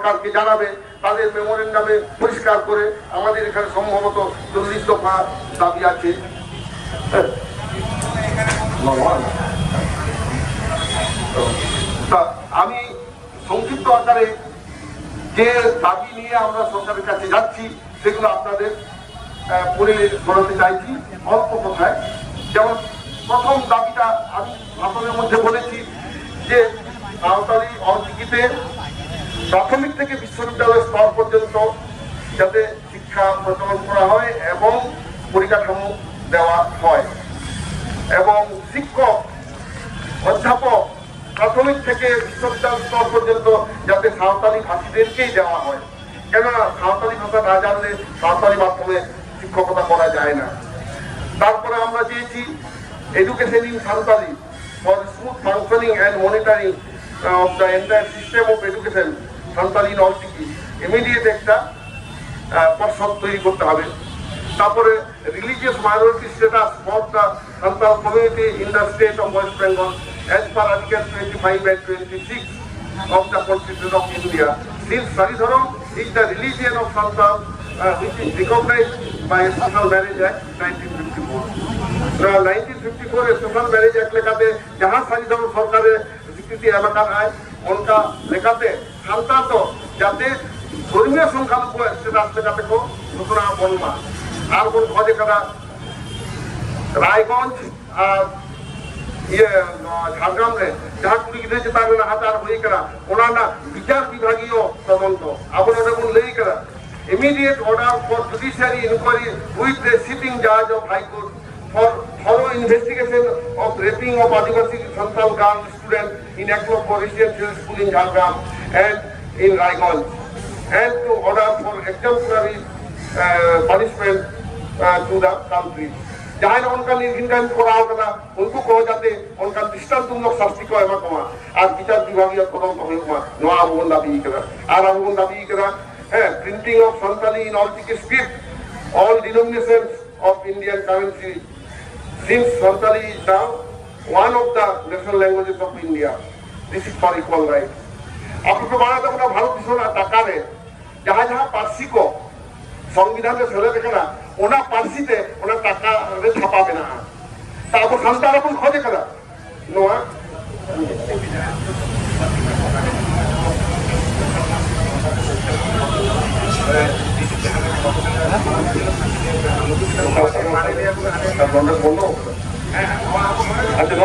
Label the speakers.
Speaker 1: সরকারকে জানাবে, তাদের মেমোরেন্ডামে পরিষ্কার করে আমাদের এখানে সম্ভবত 40 দফা দাবি আছে। আমি সংক্ষিপ্ত আকারে যে দাবি নিয়ে আমরা সরকারের কাছে যাচ্ছি সেগুলো আপনাদের পড়ে শোনাতে চাইছি অল্প কথায়। যেমন প্রথম দাবিটা আমি ভাষণের মধ্যে বলেছি যে সাঁওতালি অর্জিকিতে প্রাথমিক থেকে বিশ্ববিদ্যালয় স্তর পর্যন্ত যাতে শিক্ষা প্রচলন করা হয় এবং পরিকাঠামো দেওয়া হয়, এবং শিক্ষক অধ্যাপক প্রাথমিক থেকে বিশ্ববিদ্যালয় স্তর পর্যন্ত যাতে সাঁওতালি ভাষীদেরকেই দেওয়া হয়, কেননা সাঁওতালি ভাষা না জানলে সাঁওতালি মাধ্যমে শিক্ষকতা করা যায় না। তারপরে আমরা চেয়েছি education in Santali for smooth functioning and monitoring of the entire system of education Santali in Ol Chiki immediate একটা পর্ষদ তৈরি করতে হবে। তারপরে religious minority status for the Santal community in the state of West Bengal as per Article 25 and 26 of the Constitution of India. Since Saridharam is the religion of Santal, which is recognized by Social Marriage Act 1954. Now 1954 Social Marriage Act लेखाते जहाँ सारिधर्म सरकारे स्वीकृति एलाका है उनका लेखाते संताल तो जाते धर्मीय संख्यालघु status लेखाते को घोषणा बनवा আর কোন খোঁজে করা রায়গঞ্জ ঝাড়গ্রাম রে जहाँ कुड़ी गिरे चेता में हाथार हुई करा उन्होंने विचार विभागीय तदंत अब उन्होंने लई करा immediate order for judiciary inquiry with the sitting judge of High Court for thorough investigation of raping of Adivasi Santal girl student in Aklok for residential school in Jhargram and in Raiganj, and to order for exemplary punishment to the country. जहाँ उनका निर्घिन करा होगा उनको कहो जाते उनका दृष्टांतमूलक शास्ति को एमा कमा আর বিচার বিভাগীয় তদন্ত হইবা নোয়া আবুন দাবি করা আর আবুন দাবি করা printing of Santali in Ol Chiki script all denominations of Indian currency since Santali is now one of the national languages of India. This is for equal rights. आपको बात अपना भारत विश्व टाका रे जहाँ जहाँ पारसी को সংবিধানে ছেড়ে দেখে না ওনা পার্সিতে ওনা টাকা ছাপাবে না তারপর সান্তার এখন খোঁজে করা নোয়া বন্ধ আচ্ছা